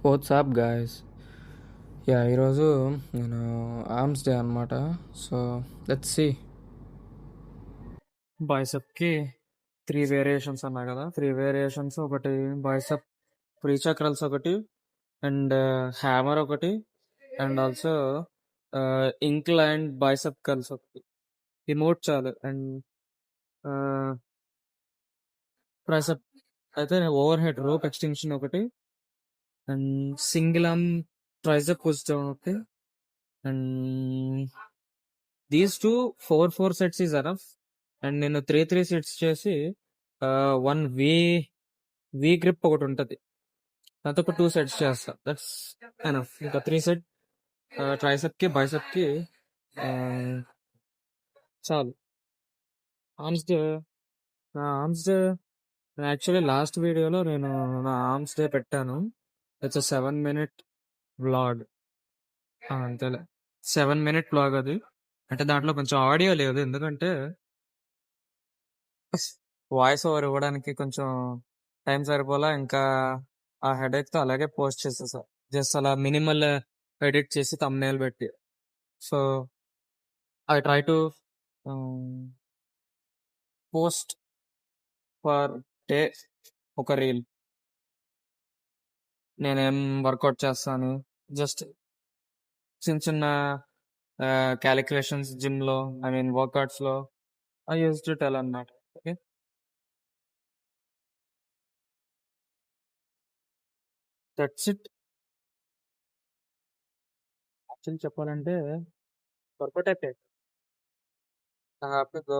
WhatsApp guys. ఈరోజు నేను arms day అనమాట. So let's see. బైసెప్కి 3 వేరియేషన్స్ అన్నా కదా, 3 వేరియేషన్స్. ఒకటి బైసెప్ ప్రీచక్రల్స్ ఒకటి, అండ్ హ్యామర్ ఒకటి, and also incline bicep curls ఒకటి. ఈ మూడు చాలు. అండ్ ట్రైసెప్ అయితే ఓవర్ హెడ్ రోప్ ఎక్స్టెన్షన్ ఒకటి, and single arm tricep push down ఒకటి, and these two 4 sets is enough. And నేను 3 sets చేసి వన్ వి గ్రిప్ ఒకటి ఉంటుంది, దాంతో ఒక 2 sets చేస్తా. That's enough. ఇంకా 3 set ట్రైసెప్కి బైసెప్కి చాలు. ఆర్మ్స్ డే, నా ఆర్మ్స్ డే యాక్చువల్లీ లాస్ట్ వీడియోలో నేను నా ఆర్మ్స్ డే పెట్టాను. It's 7 minute vlog. అంతేలే, 7 minute వ్లాగ్ అది. అంటే దాంట్లో కొంచెం ఆడియో లేదు, ఎందుకంటే వాయిస్ ఓవర్ ఇవ్వడానికి కొంచెం టైం సరిపోలా. ఇంకా ఆ హెడేక్తో అలాగే పోస్ట్ చేసేసా, జస్ట్ అలా మినిమల్ ఎడిట్ చేసి thumbnail పెట్టి. So I try to post per day ఒక రీల్. నేనేం వర్కౌట్ చేస్తాను, జస్ట్ చిన్న చిన్న క్యాలిక్యులేషన్స్ జిమ్లో, ఐ మీన్ వర్కౌట్స్లో ఐ యూస్ టు టెల్ అన్నమాట. Okay, that's it. యాక్చువల్లీ చెప్పాలంటే వర్కౌట్ అయిపోయాయి. I have to go.